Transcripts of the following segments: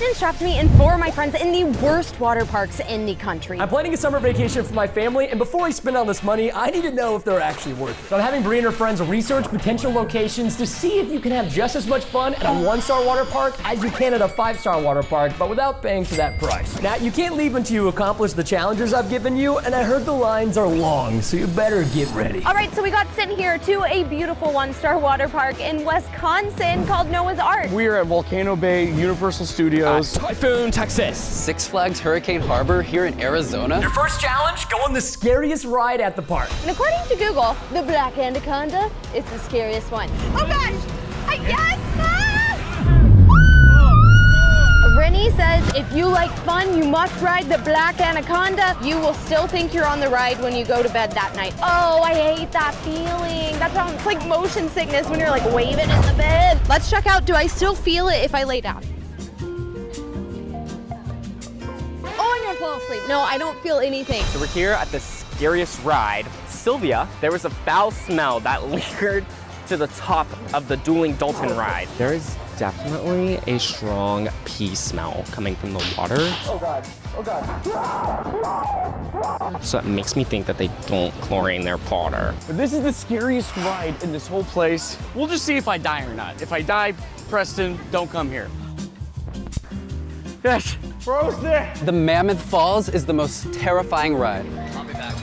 Preston strapped me and 4 of my friends in the worst water parks in the country. I'm planning a summer vacation for my family, and before I spend all this money, I need to know if they're actually worth it. So I'm having Brianna and her friends research potential locations to see if you can have just as much fun at a 1-star water park as you can at a 5-star water park, but without paying for that price. Now, you can't leave until you accomplish the challenges I've given you, and I heard the lines are long, so you better get ready. All right, so we got sent here to a beautiful 1-star water park in Wisconsin called Noah's Ark. We are at Volcano Bay Universal Studios. Typhoon, Texas. Six Flags Hurricane Harbor here in Arizona. Your first challenge, go on the scariest ride at the park. And according to Google, the black anaconda is the scariest one. Oh gosh, yes! Rennie says if you like fun, you must ride the black anaconda. You will still think you're on the ride when you go to bed that night. Oh, I hate that feeling. That sounds like motion sickness when you're like waving in the bed. Let's check out, do I still feel it if I lay down? Oh, I'm gonna fall asleep. No, I don't feel anything. So we're here at the scariest ride. Sylvia, there was a foul smell that lingered to the top of the Dueling Dalton ride. There is definitely a strong pee smell coming from the water. Oh God, oh God. So it makes me think that they don't chlorine their water. But this is the scariest ride in this whole place. We'll just see if I die or not. If I die, Preston, don't come here. Yes, we're almost there. The Mammoth Falls is the most terrifying ride. I'll be back.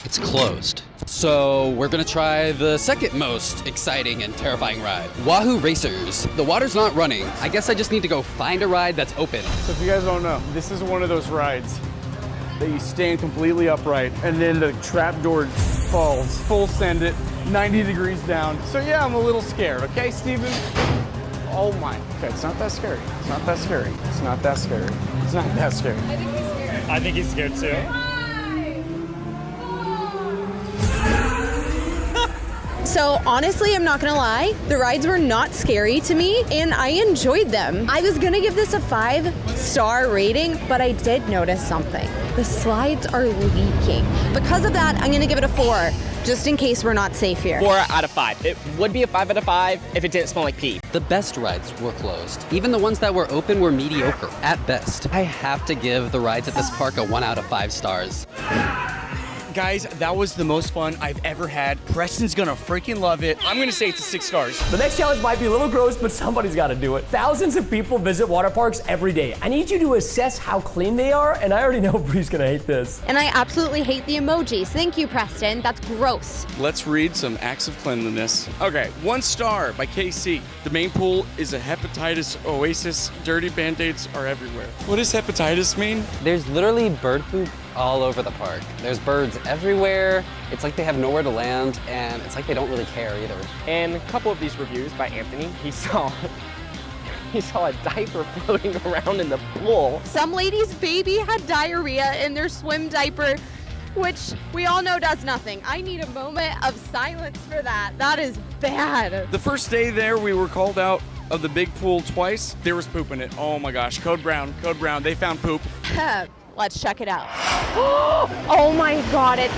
It's closed. So we're gonna try the second most exciting and terrifying ride, Wahoo Racers. The water's not running. I guess I just need to go find a ride that's open. So if you guys don't know, this is one of those rides that you stand completely upright and then the trap door falls, full send it, 90 degrees down. So yeah, I'm a little scared, okay, Steven? Oh my, okay, it's not that scary. It's not that scary. It's not that scary. It's not that scary. I think he's scared too. So honestly, I'm not gonna lie, the rides were not scary to me and I enjoyed them. I was gonna give this a 5-star rating, but I did notice something. The slides are leaking. Because of that, I'm gonna give it a 4, just in case we're not safe here. 4 out of 5. It would be a 5 out of 5 if it didn't smell like pee. The best rides were closed. Even the ones that were open were mediocre at best. I have to give the rides at this park a 1 out of 5 stars. Guys, that was the most fun I've ever had. Preston's gonna freaking love it. I'm gonna say it's a 6 stars. The next challenge might be a little gross, but somebody's got to do it. Thousands of people visit water parks every day. I need you to assess how clean they are, and I already know Bree's gonna hate this. And I absolutely hate the emojis. Thank you, Preston. That's gross. Let's read some acts of cleanliness. Okay, 1 star by KC. The main pool is a hepatitis oasis. Dirty Band-Aids are everywhere. What does hepatitis mean? There's literally bird poop all over the park. There's birds everywhere. It's like they have nowhere to land, and it's like they don't really care either. And a couple of these reviews by Anthony, he saw a diaper floating around in the pool. Some lady's baby had diarrhea in their swim diaper, which we all know does nothing. I need a moment of silence for that. That is bad. The first day there, we were called out of the big pool twice. There was poop in it. Oh my gosh, Code Brown, they found poop. Let's check it out. Oh my God, it's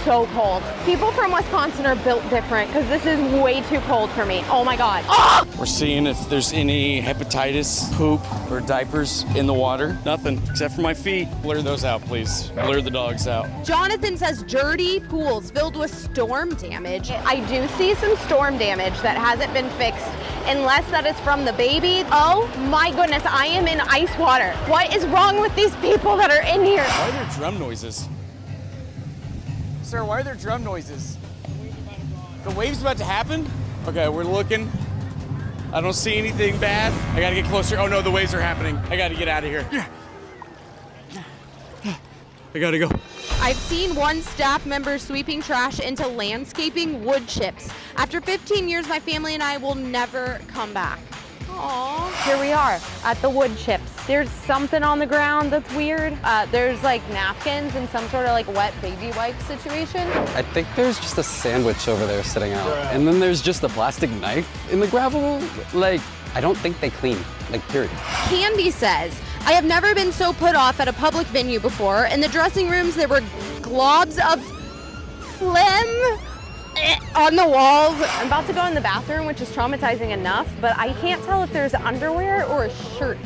so cold. People from Wisconsin are built different because this is way too cold for me. Oh my God. Oh! We're seeing if there's any hepatitis, poop, or diapers in the water. Nothing, except for my feet. Blur those out, please. Blur the dogs out. Jonathan says dirty pools filled with storm damage. I do see some storm damage that hasn't been fixed, unless that is from the baby. Oh my goodness, I am in ice water. What is wrong with these people that are in here? Why are there drum noises? Sir, why are there drum noises? The wave's about to happen? Okay, we're looking. I don't see anything bad. I gotta get closer. Oh no, the waves are happening. I gotta get out of here. I gotta go. I've seen one staff member sweeping trash into landscaping wood chips. After 15 years, my family and I will never come back. Aww. Here we are at the wood chips. There's something on the ground that's weird. There's like napkins and some sort of like wet baby wipe situation. I think there's just a sandwich over there sitting out. Right. And then there's just a plastic knife in the gravel. Like, I don't think they clean, like, period. Candy says, I have never been so put off at a public venue before. In the dressing rooms, there were globs of phlegm on the walls. I'm about to go in the bathroom, which is traumatizing enough, but I can't tell if there's underwear or a shirt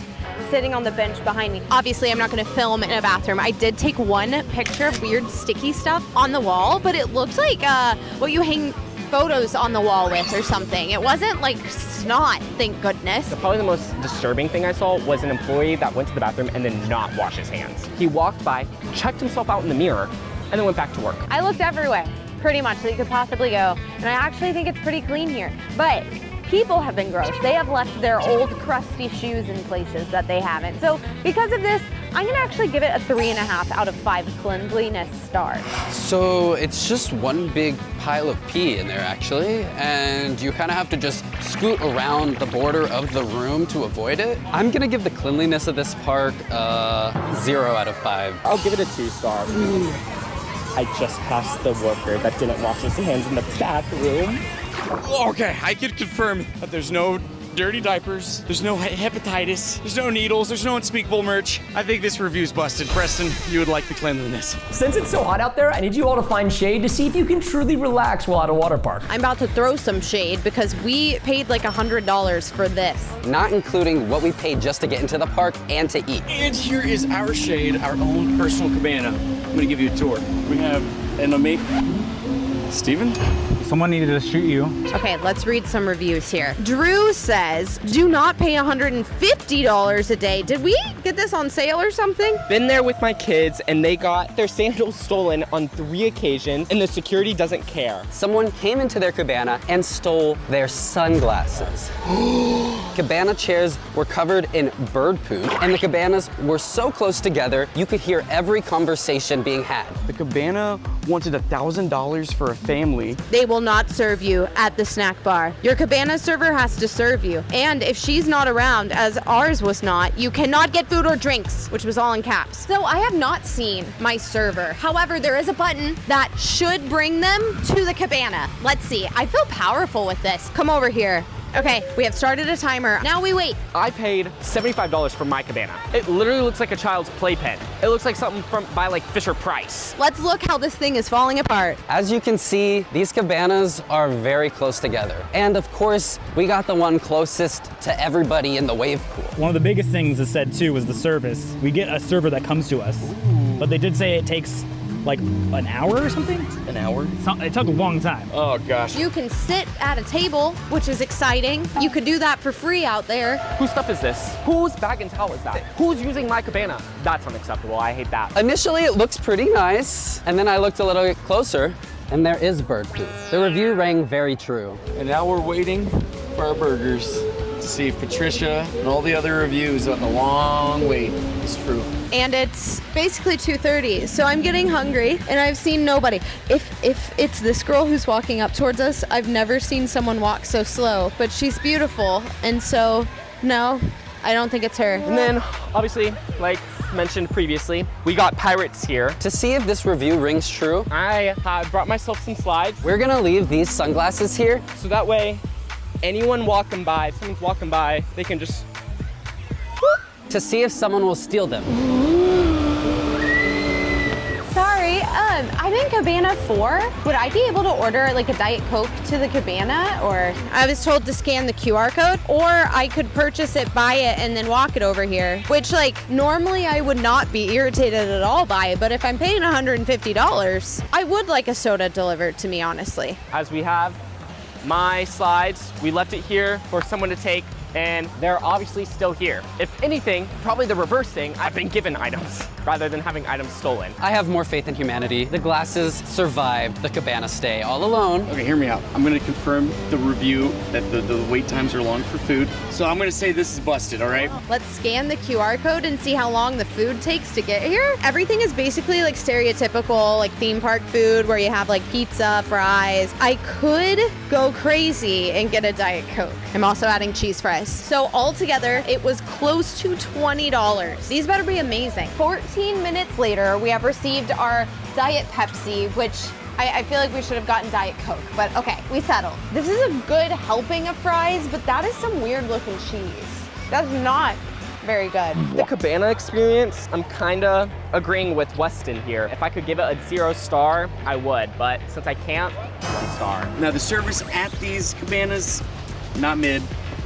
sitting on the bench behind me. Obviously, I'm not gonna film in a bathroom. I did take one picture of weird sticky stuff on the wall, but it looked like what you hang photos on the wall with or something. It wasn't like snot, thank goodness. Probably the most disturbing thing I saw was an employee that went to the bathroom and then not wash his hands. He walked by, checked himself out in the mirror, and then went back to work. I looked everywhere, pretty much, that you could possibly go, and I actually think it's pretty clean here. But people have been gross. They have left their old crusty shoes in places that they haven't. So because of this, I'm gonna actually give it a 3.5 out of 5 cleanliness stars. So it's just one big pile of pee in there, actually, and you kind of have to just scoot around the border of the room to avoid it. I'm gonna give the cleanliness of this park a 0 out of 5. I'll give it a 2-star. I just passed the worker that didn't wash his hands in the bathroom. Okay, I can confirm that there's no dirty diapers, there's no hepatitis, there's no needles, there's no unspeakable merch. I think this review's busted. Preston, you would like the cleanliness. Since it's so hot out there, I need you all to find shade to see if you can truly relax while at a water park. I'm about to throw some shade because we paid like $100 for this. Not including what we paid just to get into the park and to eat. And here is our shade, our own personal cabana. I'm gonna give you a tour. We have an amazing... Steven? Someone needed to shoot you. Okay, let's read some reviews here. Drew says, do not pay $150 a day. Did we get this on sale or something? Been there with my kids and they got their sandals stolen on 3 occasions and the security doesn't care. Someone came into their cabana and stole their sunglasses. Cabana chairs were covered in bird poop, and the cabanas were so close together, you could hear every conversation being had. The cabana wanted $1,000 for a family. They will not serve you at the snack bar. Your cabana server has to serve you. And if she's not around, as ours was not, you cannot get food or drinks, which was all in caps. So I have not seen my server. However, there is a button that should bring them to the cabana. Let's see. I feel powerful with this. Come over here. Okay, we have started a timer. Now we wait. I paid $75 for my cabana. It literally looks like a child's playpen. It looks like something by like Fisher-Price. Let's look how this thing is falling apart. As you can see, these cabanas are very close together. And of course, we got the one closest to everybody in the wave pool. One of the biggest things that said too was the service. We get a server that comes to us, but they did say it takes like an hour or something? An hour? It took a long time. Oh gosh. You can sit at a table, which is exciting. You could do that for free out there. Whose stuff is this? Whose bag and towel is that? Who's using my cabana? That's unacceptable. I hate that. Initially, it looks pretty nice, and then I looked a little bit closer, and there is bird poop. The review rang very true. And now we're waiting for our burgers to see if Patricia and all the other reviews on the long wait is true. And it's basically 2:30, so I'm getting hungry, and I've seen nobody. If it's this girl who's walking up towards us, I've never seen someone walk so slow, but she's beautiful, and so, no, I don't think it's her. And then, obviously, like mentioned previously, we got pirates here. To see if this review rings true, I brought myself some slides, we're gonna leave these sunglasses here. so that way, anyone walking by, if someone's walking by, they can just To see if someone will steal them. Sorry, I'm in Cabana 4. Would I be able to order like a Diet Coke to the Cabana? Or I was told to scan the QR code, or I could purchase it, buy it, and then walk it over here. Which like, normally I would not be irritated at all by it, but if I'm paying $150, I would like a soda delivered to me, honestly. as we have my slides, we left it here for someone to take, and they're obviously still here. If anything, probably the reverse thing, I've been given items rather than having items stolen. I have more faith in humanity. The glasses survived the cabana stay all alone. Okay, hear me out. I'm gonna confirm the review that the wait times are long for food. So I'm gonna say this is busted, all right? Let's scan the QR code and see how long the food takes to get here. Everything is basically like stereotypical, like theme park food where you have like pizza, fries. I could go crazy and get a Diet Coke. I'm also adding cheese fries. So altogether, it was close to $20. These better be amazing. 14 minutes later, we have received our Diet Pepsi, which I feel like we should have gotten Diet Coke, but okay, we settled. This is a good helping of fries, but that is some weird looking cheese. That's not very good. The cabana experience, I'm kinda agreeing with Weston here. If I could give it a 0 star, I would, but since I can't, 1 star. Now the service at these cabanas, not mid,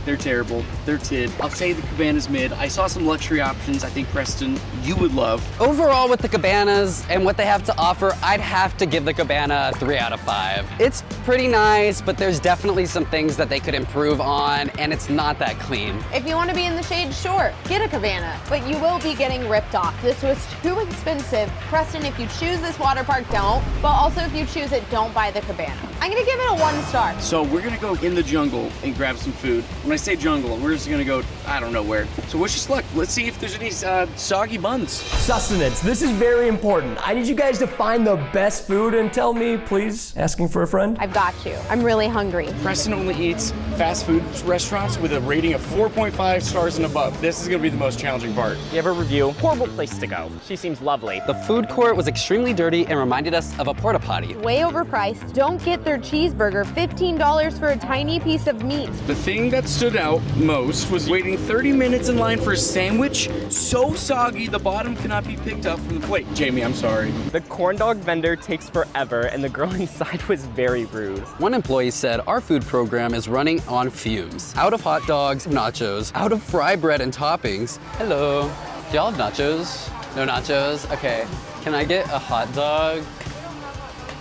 They're terrible. They're tid. I'll say the Cabana's mid. I saw some luxury options I think, Preston, you would love. Overall, with the Cabanas and what they have to offer, I'd have to give the Cabana a 3 out of 5. It's pretty nice, but there's definitely some things that they could improve on, and it's not that clean. If you want to be in the shade, sure, get a cabana, but you will be getting ripped off. This was too expensive. Preston, if you choose this water park, don't. But also, if you choose it, don't buy the cabana. I'm gonna give it a 1 star. So we're gonna go in the jungle and grab some food. When I say jungle, we're just gonna go, I don't know where. So what's your select? Let's see if there's any soggy buns. Sustenance, this is very important. I need you guys to find the best food and tell me, please. Asking for a friend? I've got you. I'm really hungry. Preston only eats fast food restaurants with a rating of 4.5 stars and above. This is gonna be the most challenging part. Give a review. Horrible place to go. She seems lovely. The food court was extremely dirty and reminded us of a porta potty. Way overpriced. Don't get their cheeseburger. $15 for a tiny piece of meat. The thing that stood out most was waiting 30 minutes in line for a sandwich, so soggy the bottom cannot be picked up from the plate. Jamie, I'm sorry. The corn dog vendor takes forever, and the girl inside was very rude. One employee said our food program is running on fumes. Out of hot dogs, nachos, out of fry bread and toppings. Hello, do y'all have nachos? No nachos? Okay, can I get a hot dog?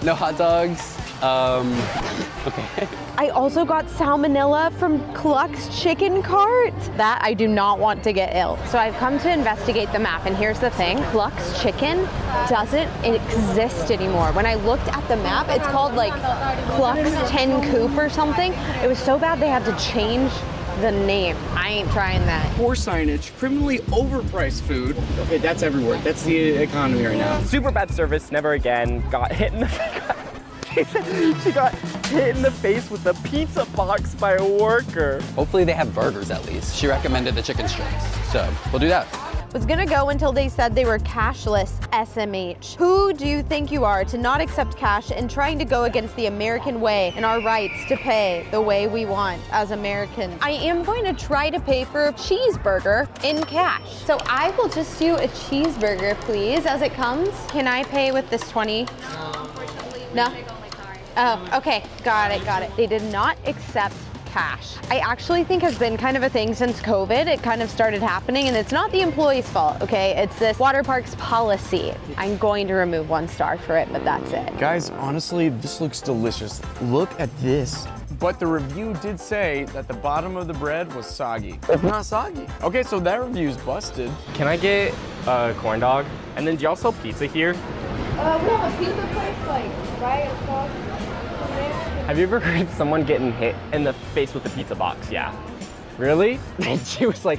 No hot dogs? Okay. I also got salmonella from Cluck's chicken cart. That I do not want to get ill. So I've come to investigate the map, and here's the thing. Cluck's chicken doesn't exist anymore. When I looked at the map, it's called like Cluck's 10 Coop or something. It was so bad they had to change the name. I ain't trying that. Poor signage, criminally overpriced food. Okay, that's everywhere. That's the economy right now. Super bad service, never again. Got hit in the She got hit in the face with a pizza box by a worker. Hopefully they have burgers at least. She recommended the chicken strips, so we'll do that. Was gonna go until they said they were cashless, SMH. Who do you think you are to not accept cash and trying to go against the American way and our rights to pay the way we want as Americans? I am going to try to pay for a cheeseburger in cash. So I will just do a cheeseburger, please, as it comes. Can I pay with this 20? No? Oh, okay, got it. They did not accept cash. I actually think has been kind of a thing since COVID. It kind of started happening, and it's not the employee's fault, okay? It's this Waterpark's policy. I'm going to remove 1 star for it, but that's it. Guys, honestly, this looks delicious. Look at this. But the review did say that the bottom of the bread was soggy. It's not soggy. Okay, so that review's busted. Can I get a corn dog? And then do y'all sell pizza here? We have a pizza place, like, right across. Have you ever heard of someone getting hit in the face with a pizza box? Yeah. Really? And she was like,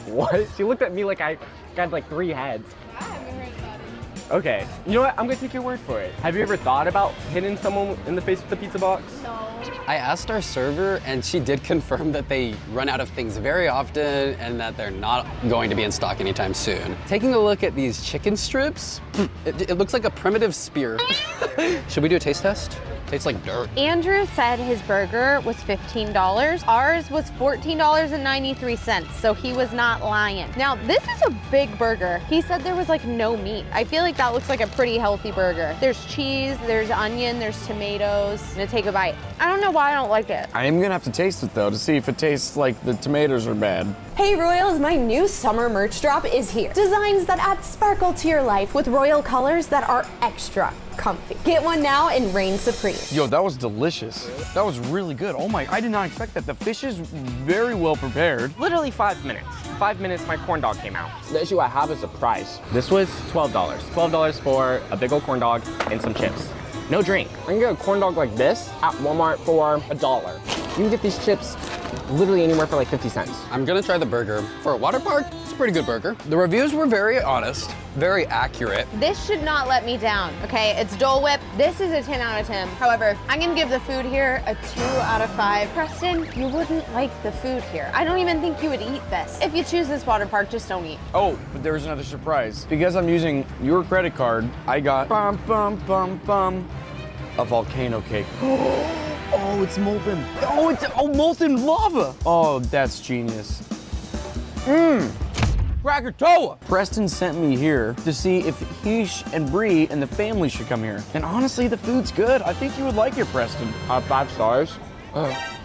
what? She looked at me like I got like 3 heads. I haven't heard about it. Okay. You know what? I'm gonna take your word for it. Have you ever thought about hitting someone in the face with a pizza box? No. I asked our server and she did confirm that they run out of things very often and that they're not going to be in stock anytime soon. Taking a look at these chicken strips, it looks like a primitive spear. Should we do a taste test? Tastes like dirt. Andrew said his burger was $15. Ours was $14.93, so he was not lying. Now, this is a big burger. He said there was like no meat. I feel like that looks like a pretty healthy burger. There's cheese, there's onion, there's tomatoes. I'm gonna take a bite. I don't know why I don't like it. I am gonna have to taste it though to see if it tastes like the tomatoes are bad. Hey Royals, my new summer merch drop is here. Designs that add sparkle to your life with royal colors that are extra comfy. Get one now and reign supreme. Yo, that was delicious. That was really good. Oh my, I did not expect that. The fish is very well prepared. Literally 5 minutes. 5 minutes, my corn dog came out. The issue I have is the price. This was $12. $12 for a big old corn dog and some chips. No drink. I can get a corn dog like this at Walmart for $1. You can get these chips literally anywhere for like 50 cents. I'm gonna try the burger. For a water park, it's a pretty good burger. The reviews were very honest, very accurate. This should not let me down, okay? It's Dole Whip. This is a 10 out of 10. However, I'm gonna give the food here a 2 out of 5. Preston, you wouldn't like the food here. I don't even think you would eat this. If you choose this water park, just don't eat. Oh, but there was another surprise. Because I'm using your credit card, I got a volcano cake. Oh, it's molten. Oh, it's molten lava. Oh, that's genius. Krakatoa. Preston sent me here to see if he and Bree and the family should come here. And honestly, the food's good. I think you would like it, Preston. 5 stars.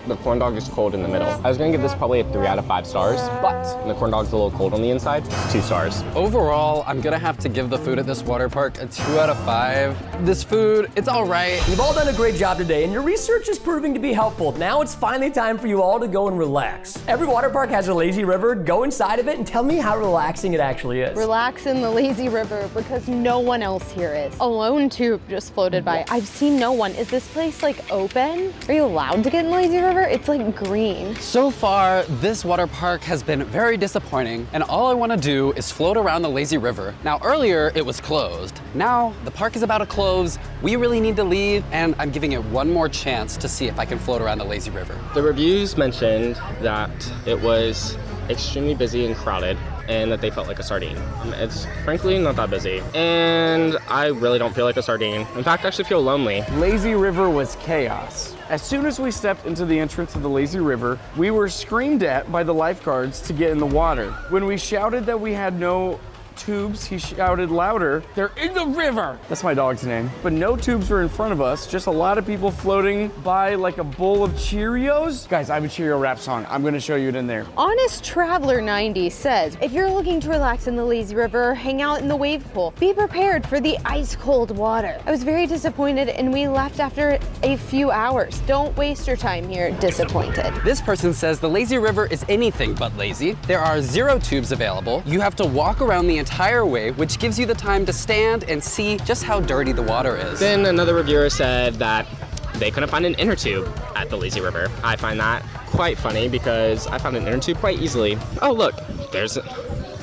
The corn dog is cold in the middle. I was gonna give this probably a 3 out of 5 stars, but the corn dog's a little cold on the inside. 2 stars. Overall, I'm gonna have to give the food at this water park a 2 out of 5. This food, it's all right. You've all done a great job today, and your research is proving to be helpful. Now it's finally time for you all to go and relax. Every water park has a lazy river. Go inside of it and tell me how relaxing it actually is. Relax in the lazy river because no one else here is. A lone tube just floated by. I've seen no one. Is this place like open? Are you allowed to get in the lazy river? It's like green. So far, this water park has been very disappointing, and all I want to do is float around the lazy river. Now, earlier it was closed. Now, the park is about to close. We really need to leave, and I'm giving it one more chance to see if I can float around the lazy river. The reviews mentioned that it was extremely busy and crowded, and that they felt like a sardine. It's frankly not that busy, and I really don't feel like a sardine. In fact, I actually feel lonely. Lazy River was chaos. As soon as we stepped into the entrance of the lazy river, we were screamed at by the lifeguards to get in the water. When we shouted that we had no tubes, he shouted louder, "They're in the river!" That's my dog's name. But no tubes were in front of us, just a lot of people floating by like a bowl of Cheerios. Guys, I have a Cheerio rap song. I'm gonna show you it in there. Honest Traveler 90 says, if you're looking to relax in the lazy river or hang out in the wave pool, be prepared for the ice cold water. I was very disappointed and we left after a few hours. Don't waste your time here disappointed. This person says the lazy river is anything but lazy. There are 0 tubes available. You have to walk around the entire way, which gives you the time to stand and see just how dirty the water is. Then another reviewer said that they couldn't find an inner tube at the lazy river. I find that quite funny because I found an inner tube quite easily. Oh look, there's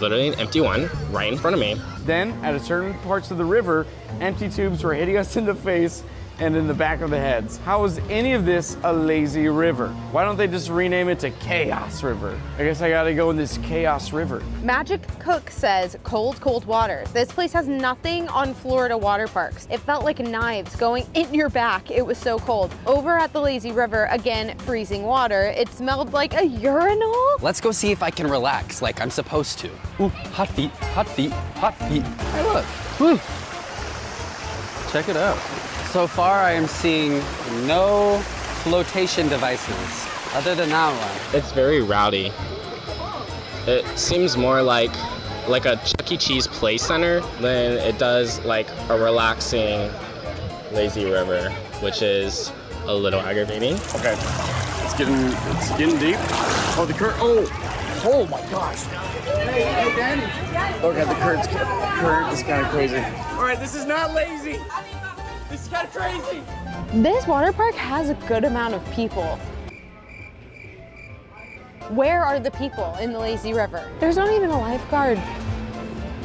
literally an empty one right in front of me. Then, at a certain parts of the river, empty tubes were hitting us in the face and in the back of the heads. How is any of this a lazy river? Why don't they just rename it to Chaos River? I guess I gotta go in this Chaos River. Magic Cook says, cold, cold water. This place has nothing on Florida water parks. It felt like knives going in your back. It was so cold. Over at the lazy river, again, freezing water. It smelled like a urinal. Let's go see if I can relax like I'm supposed to. Ooh, hot feet, hot feet, hot feet. Hey look, woo. Check it out. So far, I am seeing no flotation devices other than that one. It's very rowdy. It seems more like a Chuck E. Cheese play center than it does like a relaxing lazy river, which is a little aggravating. Okay, it's getting deep. Oh, the current, oh my gosh. Hey, Danny. Okay, the current is kind of crazy. All right, this is not lazy. This is kind of crazy. This water park has a good amount of people. Where are the people in the lazy river? There's not even a lifeguard.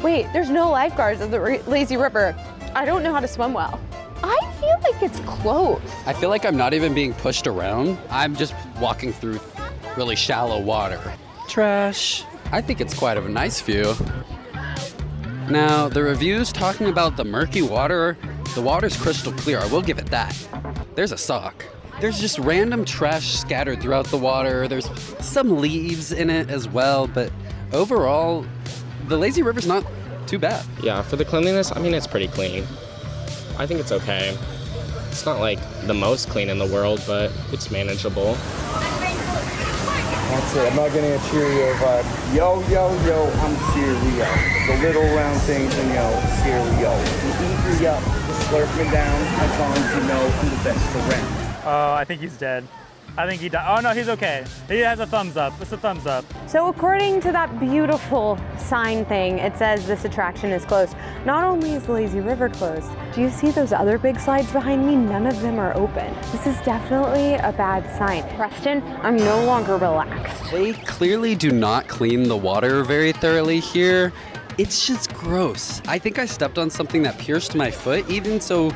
Wait, there's no lifeguards at the lazy river. I don't know how to swim well. I feel like it's closed. I feel like I'm not even being pushed around. I'm just walking through really shallow water. Trash. I think it's quite a nice view. Now, the reviews talking about the murky water, the water's crystal clear, I will give it that. There's a sock. There's just random trash scattered throughout the water. There's some leaves in it as well, but overall, the lazy river's not too bad. Yeah, for the cleanliness, I mean, it's pretty clean. I think it's okay. It's not like the most clean in the world, but it's manageable. That's it, I'm not getting a Cheerio vibe. Yo, yo, yo, I'm Cheerio. The little round things and yo, Cheerio. You eat your yup, just slurp me down, as long as you know I'm the best around. Oh, I think he's dead. I think he died. Oh no, he's okay. He has a thumbs up. It's a thumbs up. So according to that beautiful sign thing, it says this attraction is closed. Not only is the lazy river closed, do you see those other big slides behind me? None of them are open. This is definitely a bad sign. Preston, I'm no longer relaxed. They clearly do not clean the water very thoroughly here. It's just gross. I think I stepped on something that pierced my foot, even so.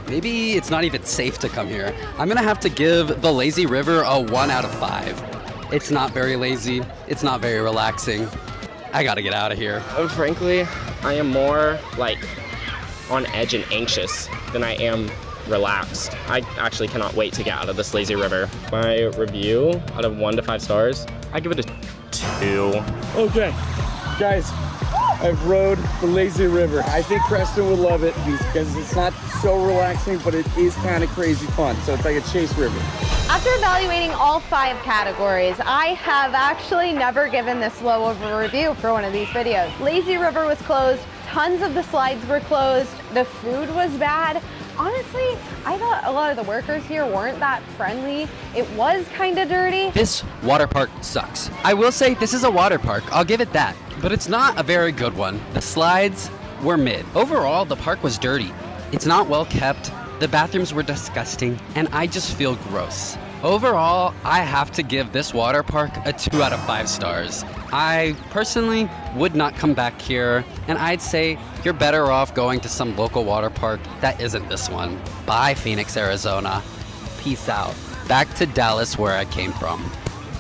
Maybe it's not even safe to come here. I'm gonna have to give the lazy river a 1 out of 5. It's not very lazy, it's not very relaxing. I gotta get out of here. Frankly, I am more like on edge and anxious than I am relaxed. I actually cannot wait to get out of this lazy river. My review out of 1 to 5 stars, I give it a 2. Okay, guys, I've rode the lazy river. I think Preston would love it because it's not so relaxing, but it is kind of crazy fun. So it's like a chase river. After evaluating all 5 categories, I have actually never given this low of a review for one of these videos. Lazy River was closed, tons of the slides were closed, the food was bad. Honestly, I thought a lot of the workers here weren't that friendly. It was kind of dirty. This water park sucks. I will say this is a water park, I'll give it that, but it's not a very good one. The slides were mid. Overall, the park was dirty. It's not well kept, the bathrooms were disgusting, and I just feel gross. Overall, I have to give this water park a 2 out of 5 stars. I personally would not come back here, and I'd say you're better off going to some local water park that isn't this one. Bye, Phoenix, Arizona. Peace out. Back to Dallas, where I came from.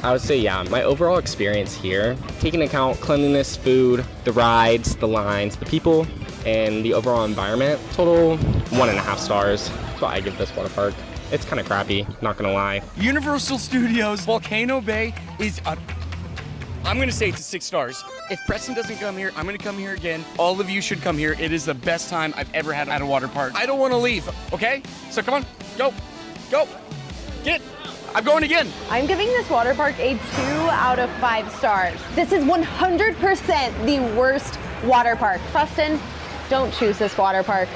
I would say, yeah, my overall experience here, taking into account cleanliness, food, the rides, the lines, the people, and the overall environment, total 1.5 stars. That's what I give this water park. It's kind of crappy, not gonna lie. Universal Studios Volcano Bay is I'm gonna say it's a 6 stars. If Preston doesn't come here, I'm gonna come here again. All of you should come here. It is the best time I've ever had at a water park. I don't wanna leave, okay? So come on, go, get, I'm going again. I'm giving this water park a 2 out of 5 stars. This is 100% the worst water park. Preston, don't choose this water park.